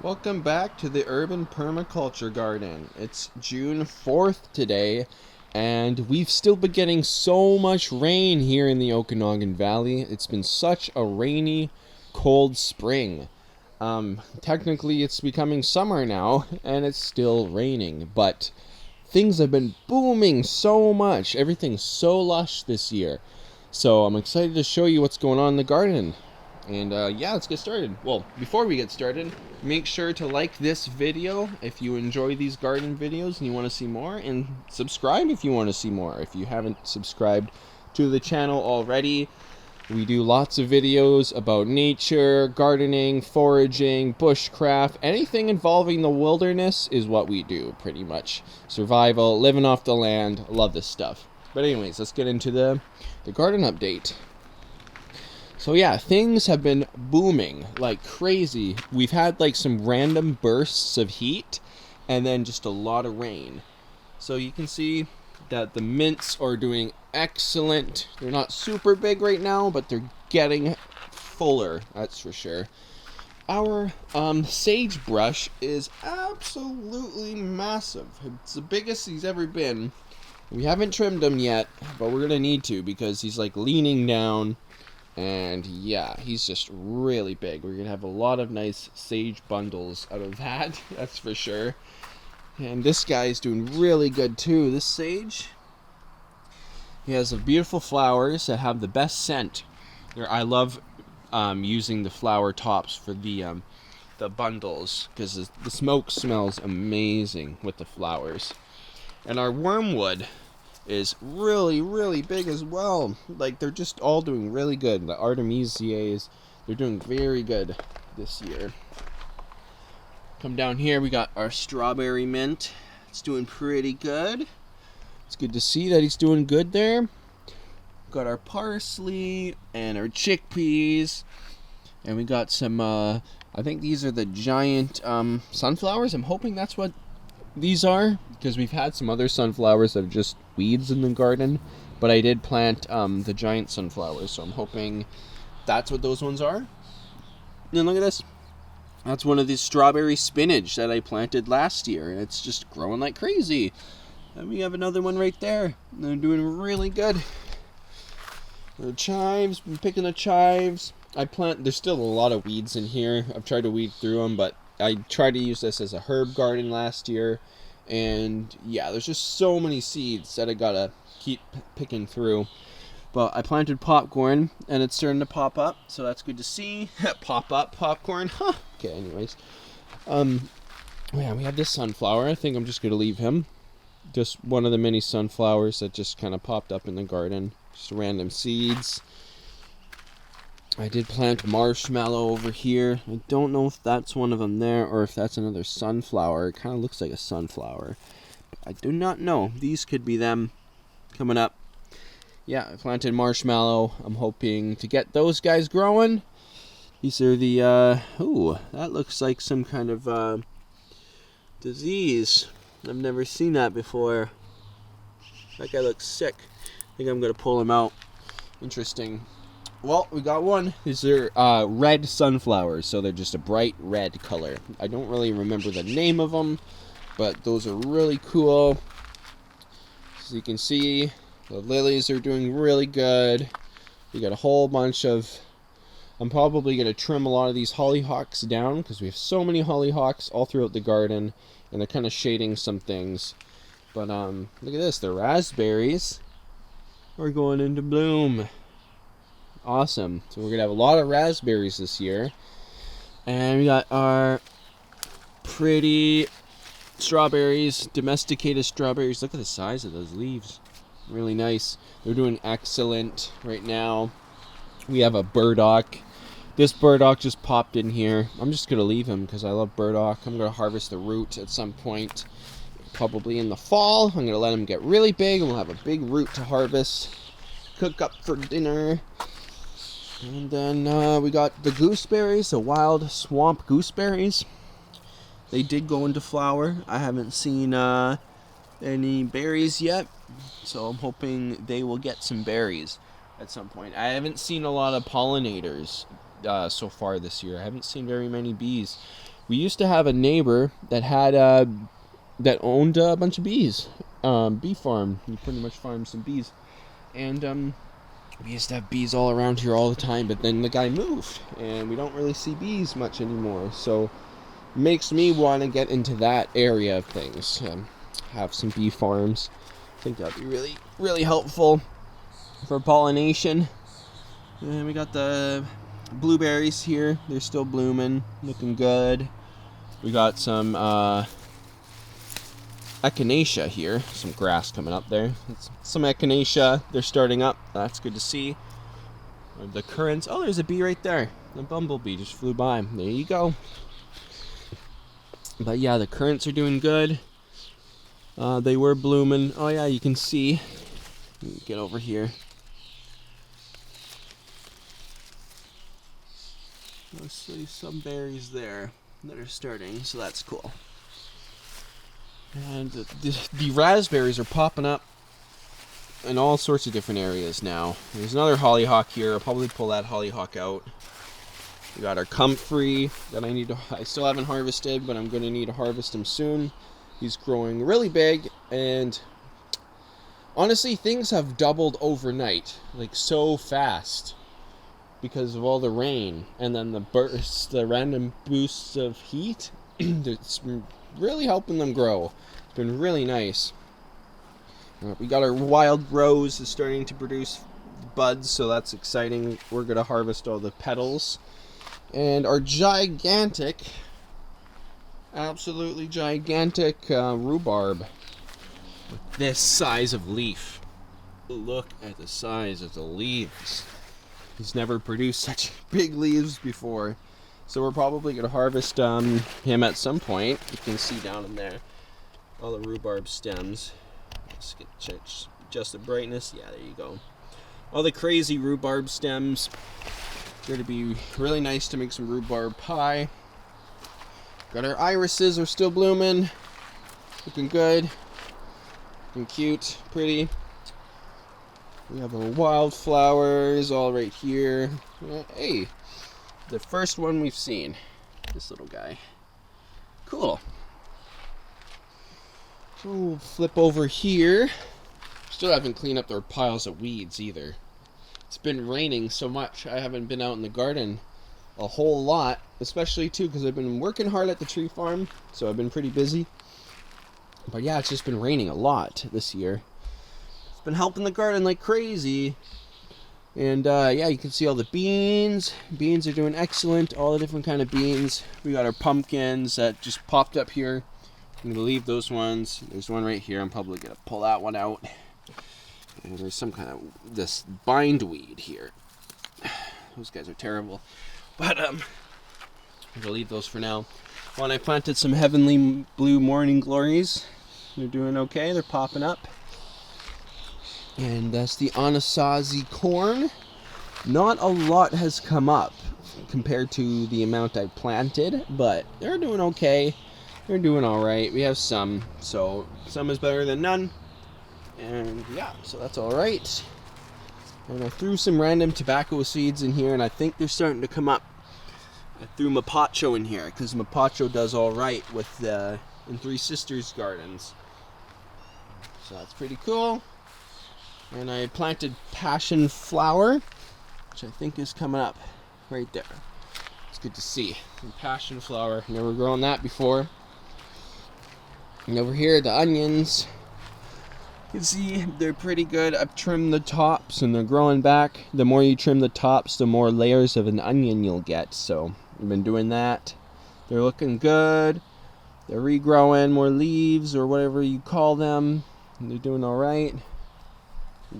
Welcome back to the Urban Permaculture Garden. It's June 4th today, and we've still been getting so much rain here in the Okanagan Valley. It's been such a rainy, cold spring. Technically it's becoming summer now, and it's still raining, but things have been booming so much. Everything's so lush this year. So I'm excited to show you what's going on in the garden. And let's get started. Well, before we get started, make sure to like this video if you enjoy these garden videos and you want to see more, and subscribe if you want to see more. If you haven't subscribed to the channel already, we do lots of videos about nature, gardening, foraging, bushcraft. Anything involving the wilderness is what we do, pretty much. Survival, living off the land, love this stuff. But anyways, let's get into the garden update. So yeah, things have been booming like crazy. We've had like some random bursts of heat and then just a lot of rain. So you can see that the mints are doing excellent. They're not super big right now, but they're getting fuller, that's for sure. Our sagebrush is absolutely massive. It's the biggest he's ever been. We haven't trimmed him yet, but we're gonna need to because he's like leaning down. And yeah, he's just really big. We're going to have a lot of nice sage bundles out of that, that's for sure. And this guy's doing really good too. This sage, he has beautiful flowers that have the best scent. I love using the flower tops for the bundles because the smoke smells amazing with the flowers. And our wormwood is really big as well. Like, they're just all doing really good. The Artemisias, they're doing very good this year. Come down here, we got our strawberry mint. It's doing pretty good. It's good to see that he's doing good there. Got our parsley and our chickpeas, and we got some I think these are the giant sunflowers. I'm hoping that's what these are, because we've had some other sunflowers that are just weeds in the garden, but I did plant the giant sunflowers, so I'm hoping that's what those ones are. And look at this. That's one of these strawberry spinach that I planted last year, and it's just growing like crazy. And we have another one right there. They're doing really good. The chives, been picking the chives. There's still a lot of weeds in here. I've tried to weed through them, but I tried to use this as a herb garden last year, and yeah, there's just so many seeds that I gotta keep picking through. But I planted popcorn, and it's starting to pop up, so that's good to see. Pop up popcorn, huh? Okay, anyways. Yeah, we have this sunflower. I think I'm just gonna leave him. Just one of the many sunflowers that just kind of popped up in the garden. Just random seeds. I did plant marshmallow over here. I don't know if that's one of them there or if that's another sunflower. It kind of looks like a sunflower. I do not know. These could be them coming up. Yeah, I planted marshmallow. I'm hoping to get those guys growing. These are the, that looks like some kind of disease. I've never seen that before. That guy looks sick. I think I'm going to pull him out. Interesting. Well, we got one. These are red sunflowers, so they're just a bright red color. I don't really remember the name of them, but those are really cool. So you can see, the lilies are doing really good. We got a whole bunch of... I'm probably going to trim a lot of these hollyhocks down, because we have so many hollyhocks all throughout the garden, and they're kind of shading some things. But look at this, the raspberries are going into bloom. Awesome. So we're going to have a lot of raspberries this year. And we got our pretty strawberries, domesticated strawberries. Look at the size of those leaves. Really nice. They're doing excellent right now. We have a burdock. This burdock just popped in here. I'm just going to leave him because I love burdock. I'm going to harvest the root at some point, probably in the fall. I'm going to let him get really big, and we'll have a big root to harvest, cook up for dinner. And then we got the gooseberries, the wild swamp gooseberries. They did go into flower. I haven't seen any berries yet, so I'm hoping they will get some berries at some point. I haven't seen a lot of pollinators so far this year. I haven't seen very many bees. We used to have a neighbor that had that owned a bunch of bees, bee farm. He pretty much farmed some bees, and we used to have bees all around here all the time. But then the guy moved, and we don't really see bees much anymore. So it makes me want to get into that area of things. Have some bee farms. I think that'd be really, really helpful for pollination. And we got the blueberries here. They're still blooming, looking good. We got some echinacea here. Some grass coming up there. Some echinacea. They're starting up. That's good to see. The currants. Oh, there's a bee right there. The bumblebee just flew by. There you go. But yeah, the currants are doing good. They were blooming. Oh yeah, you can see. Get over here. I see some berries there that are starting, so that's cool. And the raspberries are popping up in all sorts of different areas now. There's another hollyhock here. I'll probably pull that hollyhock out. We got our comfrey that I still haven't harvested, but I'm going to need to harvest him soon. He's growing really big, and honestly, things have doubled overnight, like so fast, because of all the rain and then the bursts, the random boosts of heat. It's really helping them grow. It's been really nice. We got our wild rose is starting to produce buds, so that's exciting. We're going to harvest all the petals. And our gigantic, absolutely gigantic rhubarb. With this size of leaf. Look at the size of the leaves. He's never produced such big leaves before. So we're probably going to harvest him at some point. You can see down in there all the rhubarb stems. Let's adjust the brightness. Yeah, there you go. All the crazy rhubarb stems. It's going to be really nice to make some rhubarb pie. Got our irises are still blooming. Looking good. Looking cute. Pretty. We have our wildflowers all right here. Hey, the first one we've seen. This little guy. Cool. So we'll flip over here. Still haven't cleaned up their piles of weeds either. It's been raining so much. I haven't been out in the garden a whole lot. Especially too because I've been working hard at the tree farm. So I've been pretty busy. But yeah, it's just been raining a lot this year. Been helping the garden like crazy. And yeah, you can see all the beans. Beans are doing excellent. All the different kind of beans. We got our pumpkins that just popped up here. I'm gonna leave those ones. There's one right here. I'm probably gonna pull that one out. And there's some kind of this bindweed here. Those guys are terrible. But I'm gonna leave those for now. Well, and I planted some heavenly blue morning glories. They're doing okay. They're popping up. And that's the Anasazi corn. Not a lot has come up compared to the amount I planted, but they're doing okay. They're doing alright. We have some, so some is better than none. And yeah, so that's alright. And I threw some random tobacco seeds in here, and I think they're starting to come up. I threw mapacho in here, because mapacho does alright with the in Three Sisters gardens. So that's pretty cool. And I planted passion flower, which I think is coming up right there. It's good to see. And passion flower, never grown that before. And over here, the onions. You can see they're pretty good. I've trimmed the tops and they're growing back. The more you trim the tops, the more layers of an onion you'll get. So I've been doing that. They're looking good. They're regrowing more leaves or whatever you call them. And they're doing all right.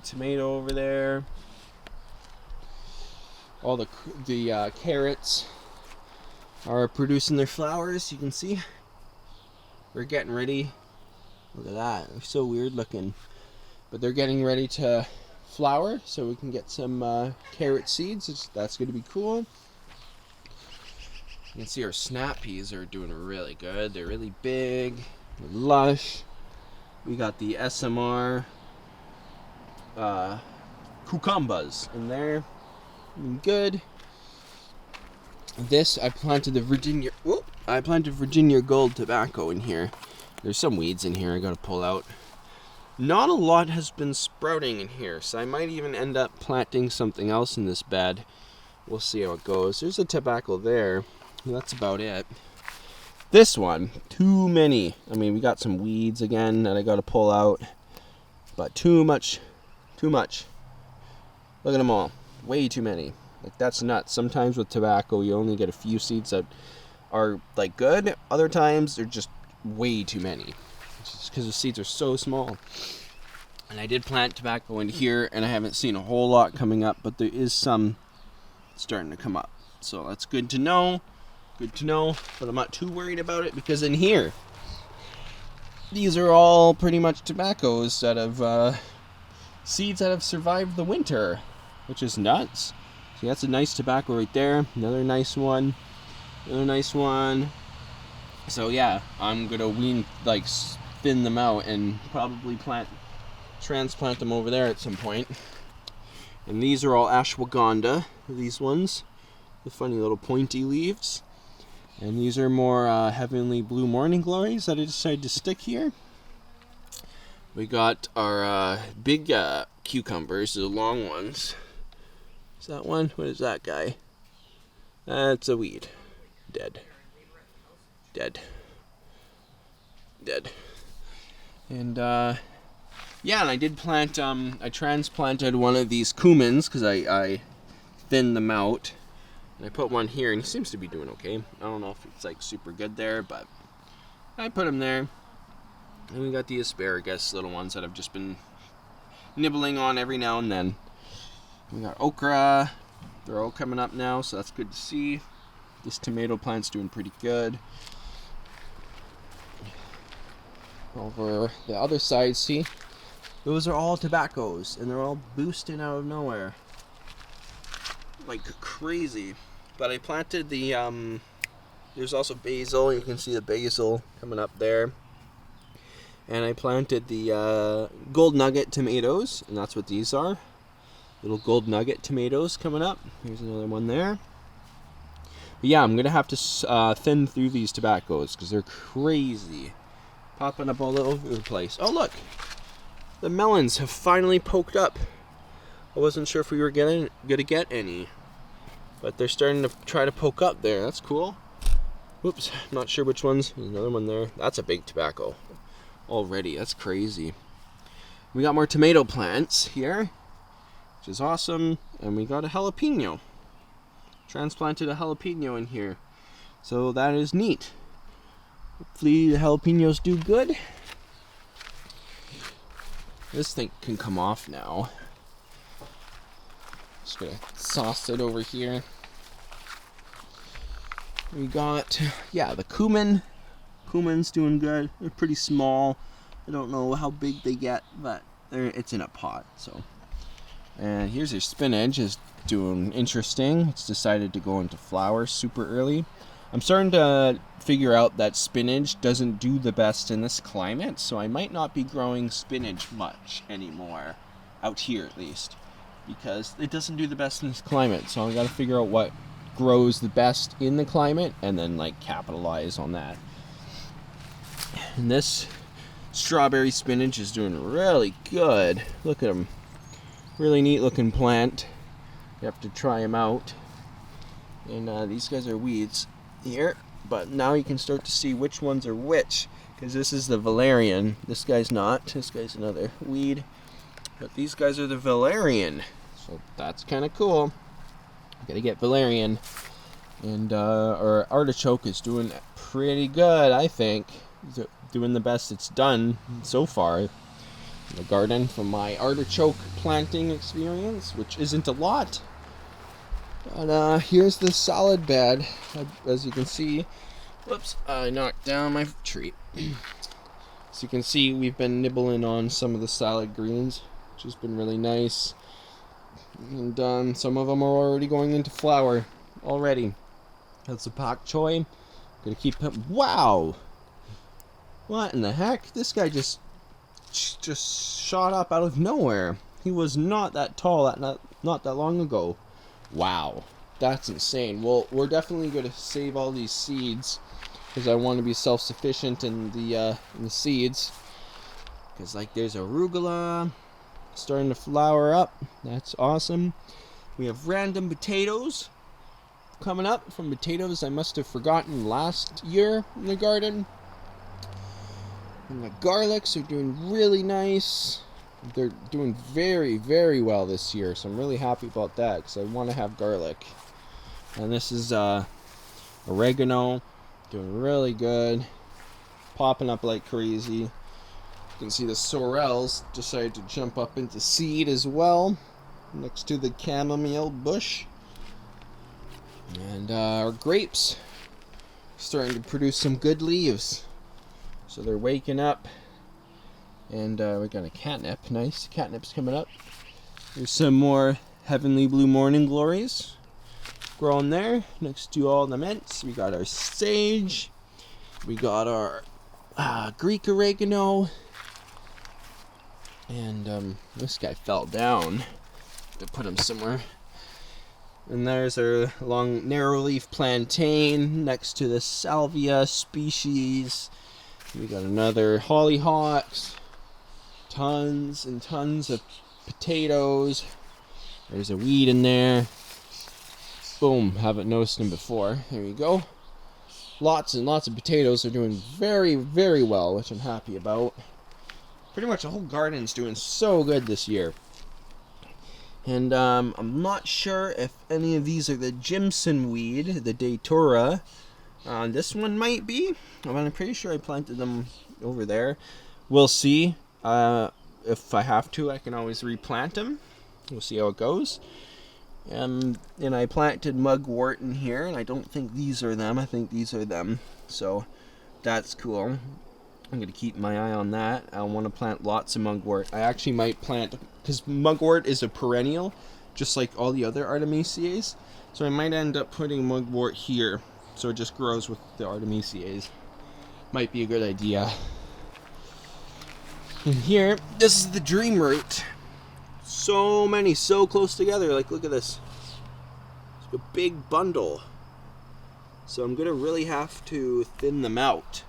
Tomato over there. All the carrots are producing their flowers. You can see we're getting ready. Look at that. They're so weird looking, but they're getting ready to flower, so we can get some carrot seeds. That's going to be cool. You can see our snap peas are doing really good. They're really big, they're lush. We got the SMR cucumbers in there. Good. This I planted the Virginia. Whoop! I planted Virginia Gold tobacco in here. There's some weeds in here I gotta pull out. Not a lot has been sprouting in here, so I might even end up planting something else in this bed. We'll see how it goes. There's a tobacco there. That's about it. This one, too many. I mean, we got some weeds again that I gotta pull out, but too much. Look at them all. Way too many. Like, that's nuts. Sometimes with tobacco, you only get a few seeds that are like good. Other times, they're just way too many. It's just because the seeds are so small. And I did plant tobacco in here, and I haven't seen a whole lot coming up, but there is some starting to come up. So that's good to know. But I'm not too worried about it, because in here, these are all pretty much tobaccos that have seeds that have survived the winter, which is nuts. See, that's a nice tobacco right there. Another nice one. So yeah, I'm gonna thin them out and probably transplant them over there at some point. And these are all ashwagandha, these ones, the funny little pointy leaves. And these are more heavenly blue morning glories that I decided to stick here. We got our big cucumbers, the long ones. Is that one? What is that guy? That's a weed. Dead. And yeah, and I did plant, I transplanted one of these cumins because I thinned them out. And I put one here, and he seems to be doing okay. I don't know if it's like super good there, but I put him there. And we got the asparagus, little ones that I've just been nibbling on every now and then. We got okra. They're all coming up now, so that's good to see. This tomato plant's doing pretty good. Over the other side, see? Those are all tobaccos, and they're all boosting out of nowhere. Like crazy. But I planted the, there's also basil. You can see the basil coming up there. And I planted the gold nugget tomatoes, and that's what these are. Little gold nugget tomatoes coming up. Here's another one there. But yeah, I'm going to have to thin through these tobaccos because they're crazy. Popping up all over the place. Oh, look. The melons have finally poked up. I wasn't sure if we were going to get any. But they're starting to try to poke up there. That's cool. Whoops. Not sure which ones. There's another one there. That's a big tobacco. Already. That's crazy. We got more tomato plants here, which is awesome. And we got a jalapeno. Transplanted a jalapeno in here. So that is neat. Hopefully the jalapenos do good. This thing can come off now. Just gonna sauce it over here. We got, yeah, the cumin. Cumin's doing good. They're pretty small. I don't know how big they get, but it's in a pot. So, and here's your spinach is doing interesting. It's decided to go into flower super early. I'm starting to figure out that spinach doesn't do the best in this climate, so I might not be growing spinach much anymore, out here at least, because it doesn't do the best in this climate. So I got to figure out what grows the best in the climate and then like capitalize on that. And this strawberry spinach is doing really good. Look at them. Really neat looking plant. You have to try them out. And these guys are weeds here, but now you can start to see which ones are which, because this is the valerian. This guy's not. This guy's another weed, but these guys are the valerian, so that's kind of cool. Gotta get valerian. And our artichoke is doing pretty good, I think. Doing the best it's done so far in the garden from my artichoke planting experience, which isn't a lot. But here's the salad bed. As you can see, whoops, I knocked down my tree. As you can see, we've been nibbling on some of the salad greens, which has been really nice. And some of them are already going into flower already. That's a pak choi. Gonna keep him. Wow! What in the heck? This guy just shot up out of nowhere. He was not that tall not that long ago. Wow, that's insane. Well, we're definitely going to save all these seeds because I want to be self-sufficient in the seeds. Because like there's arugula starting to flower up. That's awesome. We have random potatoes coming up from potatoes I must have forgotten last year in the garden. And the garlics are doing really nice. They're doing very, very well this year, so I'm really happy about that because I want to have garlic. And this is oregano, doing really good, popping up like crazy. You can see the sorrels decided to jump up into seed as well, next to the chamomile bush. And our grapes starting to produce some good leaves. So they're waking up. And we got a catnip. Nice. Catnip's coming up. There's some more heavenly blue morning glories growing there next to all the mints. We got our sage. We got our Greek oregano. And this guy fell down. To put him somewhere. And there's our long narrow leaf plantain next to the salvia species. We got another hollyhocks. Tons and tons of potatoes. There's a weed in there. Boom, haven't noticed them before. There you go. Lots and lots of potatoes are doing very, very well, which I'm happy about. Pretty much the whole garden's doing so good this year. And I'm not sure if any of these are the Jimson weed, the Datura. This one might be. I'm pretty sure I planted them over there. We'll see. If I have to, I can always replant them. We'll see how it goes. And I planted mugwort in here, and I don't think these are them. I think these are them. So that's cool. I'm going to keep my eye on that. I want to plant lots of mugwort. I actually might plant, because mugwort is a perennial, just like all the other Artemisiae. So I might end up putting mugwort here, so it just grows with the Artemisiae. Might be a good idea. And here, this is the dream root. So many, so close together. Like, look at this. It's a big bundle. So I'm going to really have to thin them out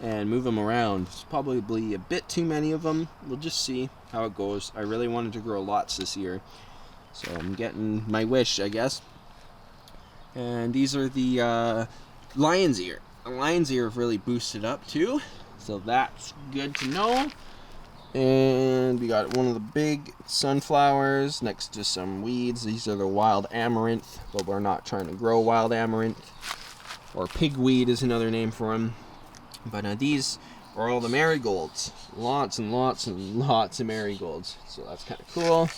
and move them around. It's probably a bit too many of them. We'll just see how it goes. I really wanted to grow lots this year, so I'm getting my wish, I guess. And these are the lion's ear. The lion's ear have really boosted up too, so that's good to know. And we got one of the big sunflowers next to some weeds. These are the wild amaranth, but we're not trying to grow wild amaranth. Or pigweed is another name for them. But these are all the marigolds. Lots and lots and lots of marigolds. So that's kind of cool.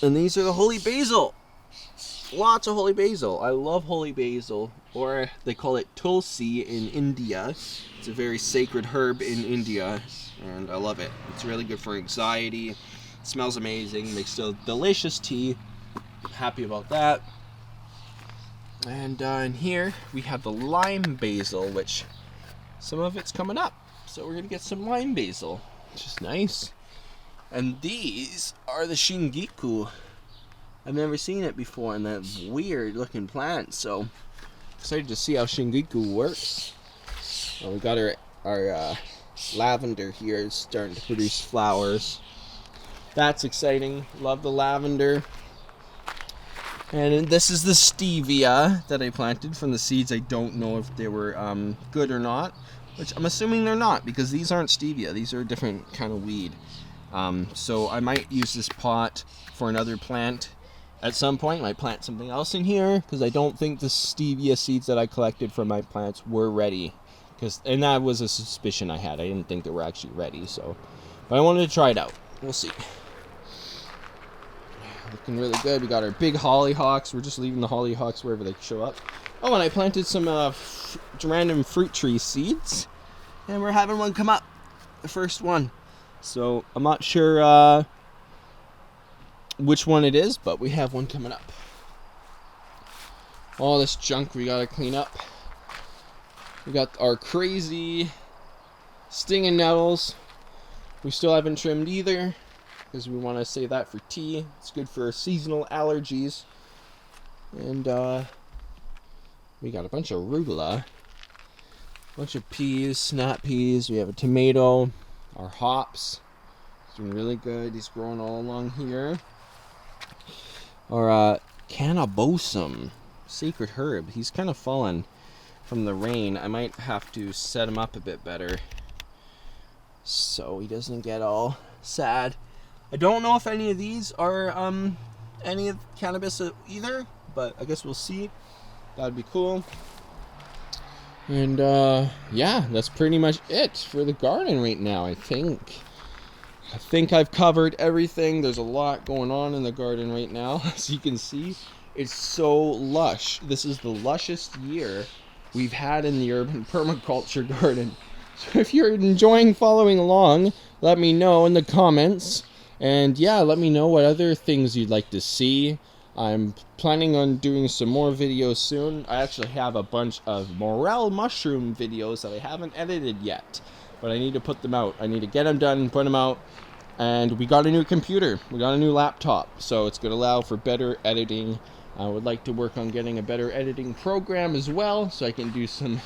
And these are the holy basil. Lots of holy basil. I love holy basil. Or they call it tulsi in India. It's a very sacred herb in India. And I love it. It's really good for anxiety. It smells amazing. Makes a delicious tea. I'm happy about that. And in here we have the lime basil, which some of it's coming up. So we're going to get some lime basil, which is nice. And these are the shingiku. I've never seen it before, and that weird looking plant. So excited to see how shingiku works. Well, we got our lavender here is starting to produce flowers. That's exciting. Love the lavender. And this is the stevia that I planted from the seeds. I don't know if they were good or not, which I'm assuming they're not, because these aren't stevia. These are a different kind of weed. So I might use this pot for another plant at some point. I might plant something else in here, because I don't think the stevia seeds that I collected from my plants were ready. And that was a suspicion I had. I didn't think they were actually ready. But I wanted to try it out. We'll see. Looking really good. We got our big hollyhocks. We're just leaving the hollyhocks wherever they show up. Oh, and I planted some random fruit tree seeds. And we're having one come up. The first one. So I'm not sure which one it is, but we have one coming up. All this junk we gotta clean up. We got our crazy stinging nettles. We still haven't trimmed either, because we want to save that for tea. It's good for seasonal allergies. And we got a bunch of arugula. bunch of peas, snap peas. We have a tomato. Our hops. It's doing really good. He's growing all along here. Our cannabosum, sacred herb. He's kind of fallen from the rain. I might have to set him up a bit better so he doesn't get all sad. I don't know if any of these are any of cannabis either, but I guess we'll see. That'd be cool. And yeah, that's pretty much it for the garden right now. I think I've covered everything. There's a lot going on in the garden right now. As you can see, it's so lush. This is the lushest year we've had in the urban permaculture garden. So if you're enjoying following along, let me know in the comments. And yeah, let me know what other things you'd like to see. I'm planning on doing some more videos soon. I actually have a bunch of morel mushroom videos that I haven't edited yet, but I need to put them out. I need to get them done and put them out. And we got a new computer. We got a new laptop, so it's going to allow for better editing. I would like to work on getting a better editing program as well, so I can do some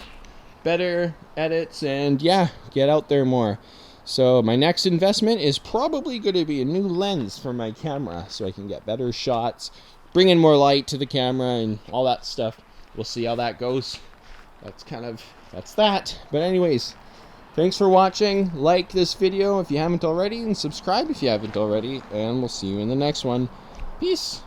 better edits and yeah, get out there more. So my next investment is probably going to be a new lens for my camera so I can get better shots, bring in more light to the camera and all that stuff. We'll see how that goes. That's that. But anyways, thanks for watching. Like this video if you haven't already and subscribe if you haven't already, and we'll see you in the next one. Peace.